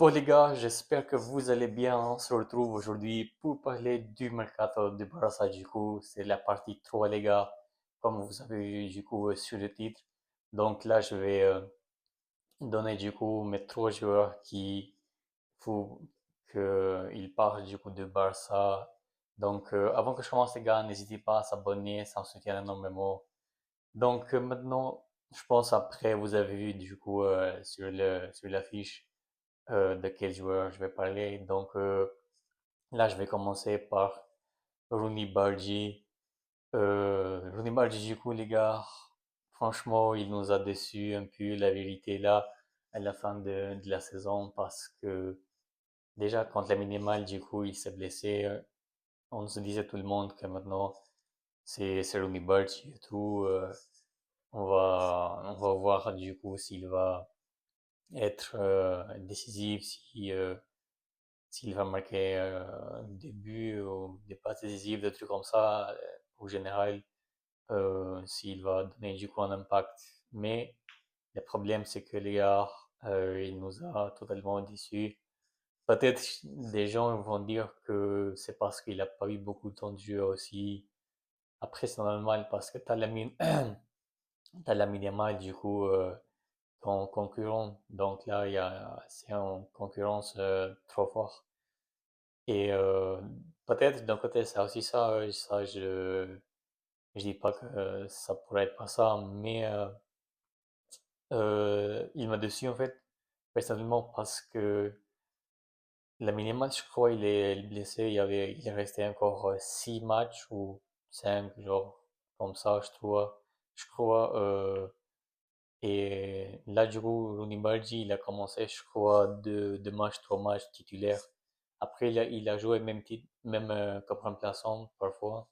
Bon les gars, j'espère que vous allez bien. On se retrouve aujourd'hui pour parler du mercato de Barça. Du coup, c'est la partie 3 les gars, comme vous avez vu du coup sur le titre. Donc là, je vais donner du coup mes trois joueurs qui faut qu'ils partent du coup de Barça. Donc avant que je commence les gars, n'hésitez pas à s'abonner, ça me soutient énormément. Donc maintenant, je pense après vous avez vu du coup sur l'affiche de quel joueur je vais parler. Donc là, je vais commencer par Rooney Bargy. Rooney Bargy, du coup, les gars, franchement, il nous a déçus un peu, la vérité, là, à la fin de la saison, parce que déjà, quand la minimale, du coup, il s'est blessé, on se disait tout le monde que maintenant, c'est Rooney Bargy et tout. On va voir, du coup, s'il va être décisif, s'il va marquer des buts ou des passes décisives, des trucs comme ça, au général, s'il va donner du coup un impact. Mais le problème, c'est que les gars, il nous a totalement déçus. Peut-être des gens vont dire que c'est parce qu'il n'a pas eu beaucoup de temps de jeu aussi. Après, c'est normal parce que tu as la mine, t'as la Yamal, du coup, ton concurrent. Donc là, c'est une concurrence trop forte. Et peut-être d'un côté, c'est aussi ça, ça je dis pas que ça pourrait être pas ça, mais il m'a déçu en fait, personnellement, parce que la minimale, je crois, il est blessé, il est resté encore 6 matchs ou 5 genre, comme ça, je crois. Et là, du coup, Rooney Bargy, il a commencé, je crois, deux matchs, 3 matchs titulaires. Après, il a joué même comme remplaçant parfois.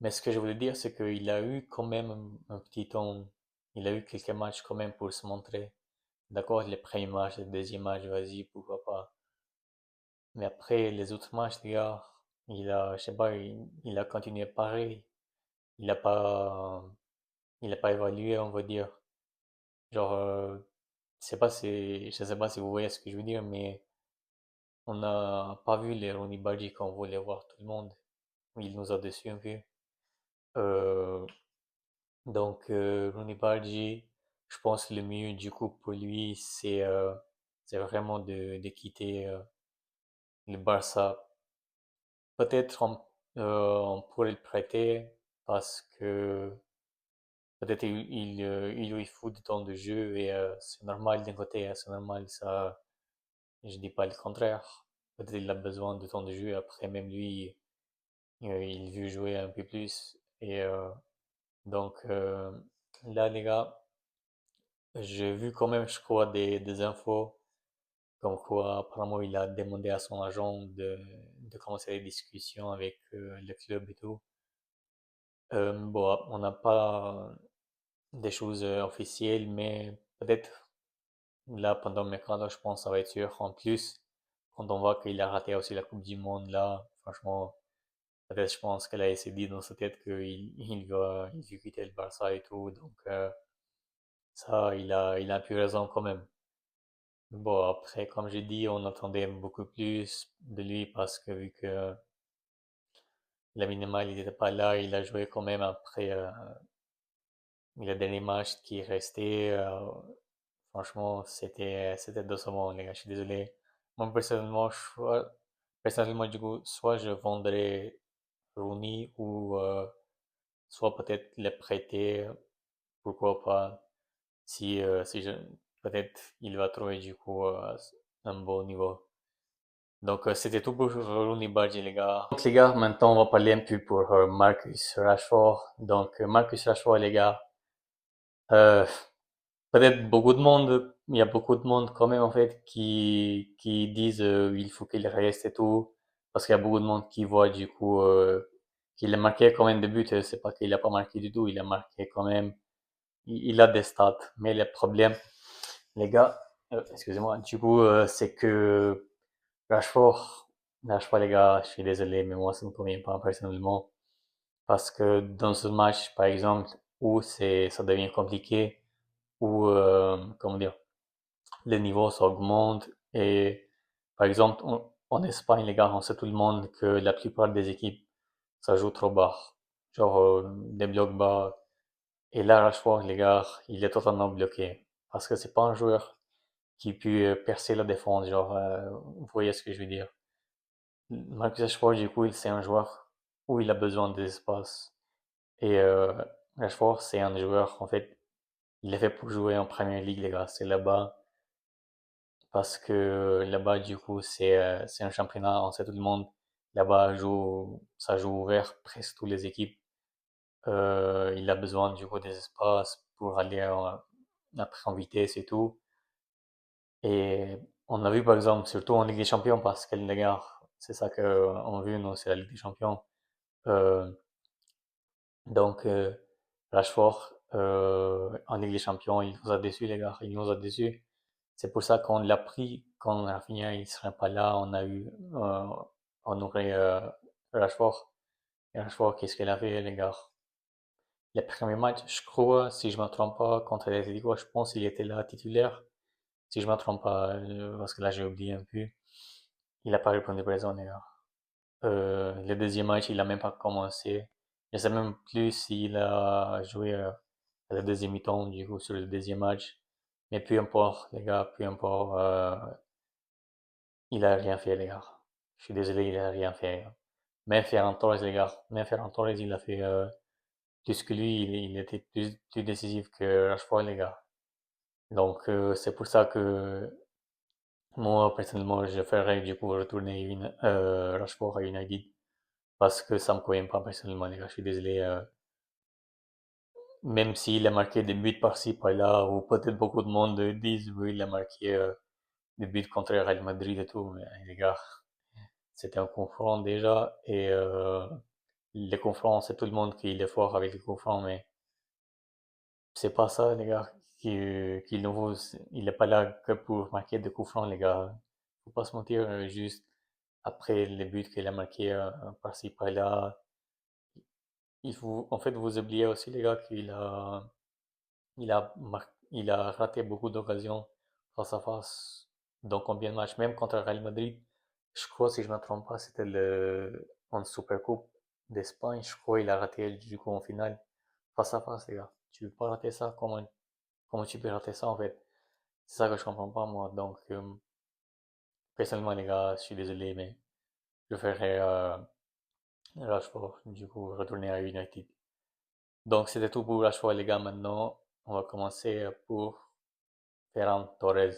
Mais ce que je voulais dire, c'est qu'il a eu quand même un petit temps, il a eu quelques matchs quand même pour se montrer. D'accord, les premiers matchs, les deuxièmes matchs, vas-y, pourquoi pas. Mais après, les autres matchs, les gars, je sais pas, il a continué pareil. Il a pas, il a pas évalué, on va dire. Genre, je sais pas si vous voyez ce que je veux dire, mais on n'a pas vu les Ronnie Badji qu'on voulait voir tout le monde. Il nous a déçus un peu. Euh, Donc, Rooney Bargy, je pense que le mieux du coup pour lui, c'est vraiment de quitter le Barça. Peut-être on pourrait le prêter parce que peut-être il lui faut du temps de jeu et c'est normal d'un côté, hein, c'est normal ça. Je dis pas le contraire. Peut-être il a besoin de temps de jeu. Après, même lui, il veut jouer un peu plus. Et donc là, les gars. J'ai vu quand même, je crois, des infos comme quoi apparemment il a demandé à son agent de commencer les discussions avec le club et tout. Bon, on n'a pas des choses officielles, mais peut-être là pendant le mercato, je pense que ça va être sûr. En plus, quand on voit qu'il a raté aussi la Coupe du Monde là, franchement, peut-être je pense qu'elle a essayé dans sa tête qu'il va quitter le Barça et tout. Donc ça, il a un peu raison quand même. Bon, après, comme j'ai dit, on attendait beaucoup plus de lui parce que vu que la minimale, il n'était pas là, il a joué quand même après le dernier match qui restait. Franchement, c'était décevant, les gars, je suis désolé. Moi, personnellement, du coup, soit je vendrais Rooney ou soit peut-être le prêter, pourquoi pas, si peut-être il va trouver du coup un bon niveau. Donc, c'était tout pour Rooney Badji, les gars. Donc, les gars, maintenant, on va parler un peu pour Marcus Rashford. Donc, Marcus Rashford, les gars, euh, peut-être il y a beaucoup de monde quand même, en fait, qui disent il faut qu'il reste et tout. Parce qu'il y a beaucoup de monde qui voit, du coup, qu'il a marqué quand même des buts. C'est pas qu'il a pas marqué du tout, il a marqué quand même. Il a des stats. Mais le problème, les gars, excusez-moi, du coup, c'est que Rashford, Rashford, les gars, je suis désolé, mais moi, ça me convient pas personnellement. Parce que dans ce match, par exemple, où ça devient compliqué, où, comment dire, le niveau s'augmente, Et par exemple, en Espagne, les gars, on sait tout le monde que la plupart des équipes, ça joue trop bas. Genre des blocs bas. Et là, Rashford, les gars, il est totalement bloqué. Parce que c'est pas un joueur qui peut percer la défense. Genre, vous voyez ce que je veux dire. Marcus Rashford, du coup, c'est un joueur où il a besoin d'espace. Et Rashford, c'est un joueur, en fait, il est fait pour jouer en Premier League, les gars. C'est là-bas. Parce que là-bas, du coup, c'est un championnat, on sait tout le monde. Là-bas, ça joue ouvert, presque toutes les équipes. Il a besoin, du coup, des espaces pour aller après en vitesse et tout. Et on a vu, par exemple, surtout en Ligue des Champions, parce que les gars, c'est ça qu'on a vu, nous, c'est la Ligue des Champions. Euh, donc, Rashford, en Ligue des Champions, il nous a déçus, les gars. Il nous a déçus. C'est pour ça qu'on l'a pris quand Rafinha il serait pas là. On aurait Rashford. Et Rashford, qu'est-ce qu'il a fait, les gars? Les premiers matchs, je crois, si je me trompe pas, contre les Atlético, je pense qu'il était là titulaire. Si je me trompe pas, parce que là j'ai oublié un peu. Il a pas répondu présent, les gars. Le deuxième match, il a même pas commencé. Je sais même plus s'il a joué à la deuxième mi-temps, du coup, sur le deuxième match. Mais peu importe, les gars, peu importe. Il a rien fait, les gars. Je suis désolé, il a rien fait. Même Ferran Torres, les gars. Même Ferran Torres, il a fait plus que lui. Il était plus décisif que Rashford, les gars. Donc, c'est pour ça que moi, personnellement, je ferais du coup retourner Rashford à United. Parce que ça me convient pas personnellement, les gars. Je suis désolé. Même s'il a marqué des buts par-ci, par-là, ou peut-être beaucoup de monde disent, oui, il a marqué des buts contre Real Madrid et tout. Mais les gars, c'était un confront déjà. Et les confronts, c'est tout le monde qui est fort avec les confronts, mais c'est pas ça, les gars, qui est nouveau. Il est pas là que pour marquer des coups francs, les gars. Faut pas se mentir, juste après les buts qu'il a marqués par-ci, par-là. En fait, vous oubliez aussi, les gars, il a raté beaucoup d'occasions face à face dans combien de matchs, même contre Real Madrid. Je crois, si je ne me trompe pas, c'était en Supercoupe d'Espagne. Je crois il a raté du coup en finale face à face, les gars. Tu peux pas rater ça? Comment tu peux rater ça en fait? C'est ça que je comprends pas moi. Donc, personnellement, les gars, je suis désolé, mais je ferai Rashford, du coup, retourner à United. Donc, c'était tout pour Rashford, les gars. Maintenant, on va commencer pour Ferran Torres.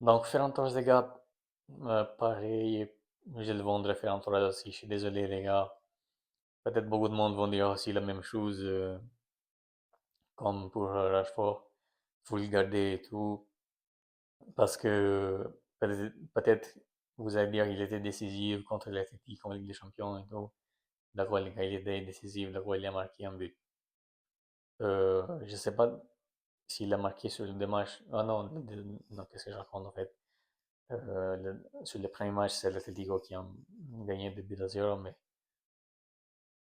Donc, Ferran Torres, les gars, pareil, je le vendrai Ferran Torres aussi. Je suis désolé, les gars. Peut-être beaucoup de monde vont dire aussi la même chose, comme pour Rashford. Faut le garder et tout. Parce que peut-être vous allez dire qu'il était décisif contre l'Athletic en Ligue des Champions et tout. D'accord, les gars, il était décisif. D'accord, il a marqué un but. Je sais pas s'il a marqué sur le deux matchs. Ah non, non, qu'est-ce que je raconte en fait? Sur le premier match, c'est l'Atlético qui a gagné 2 buts à 0, mais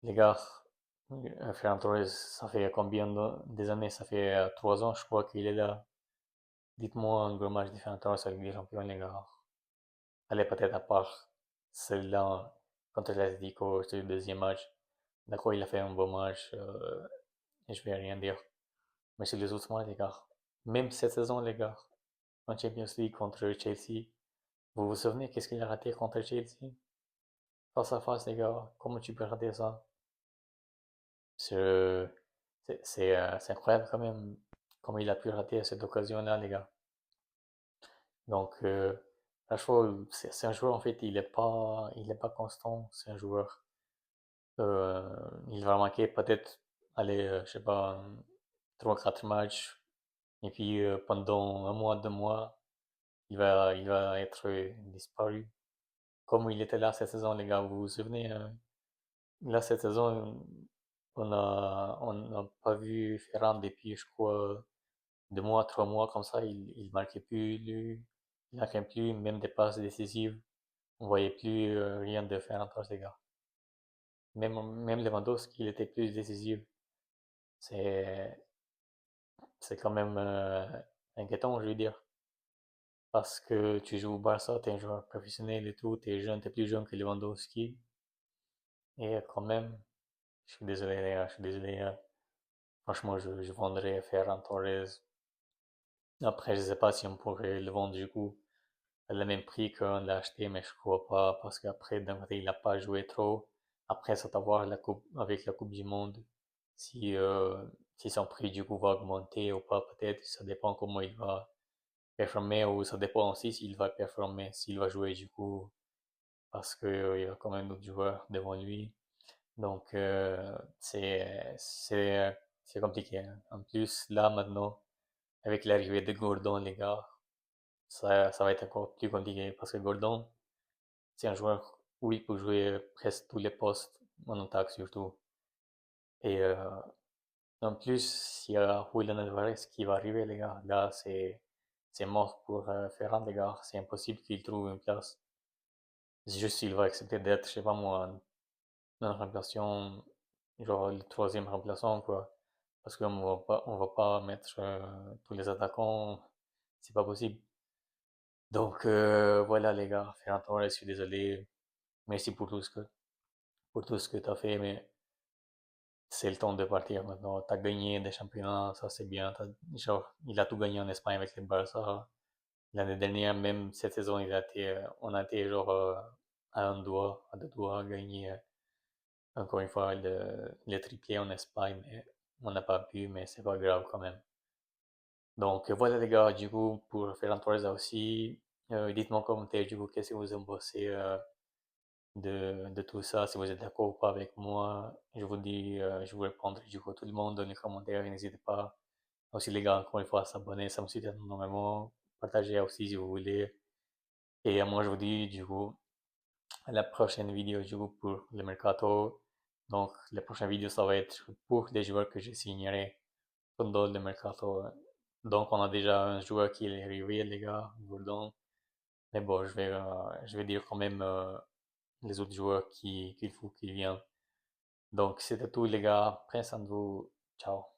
les gars, Ferran Torres, ça fait combien des années? Ça fait 3 ans, je crois qu'il est là. Dites-moi un gros match de Ferran Torres avec des champions, les gars. Allez, peut-être à part celui-là contre l'Atlético, c'est le deuxième match. D'accord, il a fait un bon match, et je vais rien dire. Mais sur les autres matchs, les gars, même cette saison, les gars, en Champions League contre Chelsea, vous vous souvenez qu'est-ce qu'il a raté contre Chelsea? Face à face, les gars, comment tu peux rater ça? C'est c'est incroyable quand même comment il a pu rater cette occasion-là, les gars. Donc, Rashford, c'est un joueur, en fait, il est pas constant. C'est un joueur, euh, il va manquer peut-être, allez, je sais pas, 3 4 matchs. Et puis, pendant un mois, 2 mois, il va être disparu. Comme il était là cette saison, les gars, vous vous souvenez? Là, cette saison, on n'a pas vu Ferran depuis, je crois, 2 mois, 3 mois, comme ça. Il marquait plus, il marquait plus, même des passes décisives. On voyait plus rien de Ferran Torres, les gars. Même Lewandowski, il était plus décisif. C'est, c'est quand même inquiétant, je veux dire. parce que tu joues au Barça, t'es un joueur professionnel et tout, t'es jeune, t'es plus jeune que Lewandowski. Et quand même, je suis désolé, les gars, je suis désolé. Franchement, je vendrais Ferran Torres. Après, je sais pas si on pourrait le vendre du coup à le même prix qu'on l'a acheté, mais je crois pas, parce qu'après, d'un côté, il n'a pas joué trop. Après, ça va voir la coupe, avec la Coupe du Monde, si, si son prix du coup va augmenter ou pas, peut-être, ça dépend comment il va performer, ou ça dépend aussi s'il va performer, s'il va jouer du coup, parce que, il y a quand même d'autres joueurs devant lui. Donc, c'est compliqué, hein. En plus, là, maintenant, avec l'arrivée de Gordon, les gars, ça va être encore plus compliqué parce que Gordon, c'est un joueur où il peut jouer presque tous les postes, en attaque surtout. Et en plus, il y a Julian Alvarez qui va arriver, les gars. Là, c'est mort pour Ferran, les gars. C'est impossible qu'il trouve une place. C'est juste s'il va accepter d'être, je sais pas moi, un remplaçant, genre le troisième remplaçant, quoi. Parce on va pas mettre tous les attaquants, c'est pas possible. Donc voilà les gars, Ferran Torres, je suis désolé. Merci pour tout ce que tu as fait, mais c'est le temps de partir maintenant. Tu as gagné des championnats, ça c'est bien. Genre, il a tout gagné en Espagne avec le Barça. L'année dernière, même cette saison, on a été genre à un doigt, à deux doigts, à gagner encore une fois le triplé en Espagne, mais on n'a pas pu, mais c'est pas grave quand même. Donc voilà les gars, du coup, pour Ferran Torres aussi, dites-moi en commentaire du coup qu'est-ce que vous en pensez de tout ça, si vous êtes d'accord ou pas avec moi. Je vous dis, je vous répondrai du coup tout le monde dans les commentaires, n'hésitez pas. Aussi les gars, encore une fois, à s'abonner, ça me soutient énormément. Partagez aussi si vous voulez. Et moi je vous dis du coup à la prochaine vidéo du coup pour le Mercato. Donc la prochaine vidéo ça va être pour des joueurs que je signerai pendant le Mercato. Donc on a déjà un joueur qui est arrivé les gars, Gordon. Mais bon, je vais dire quand même les autres joueurs qu'il faut qu'ils viennent. Donc, c'était tout, les gars. Prenez soin de vous. Ciao.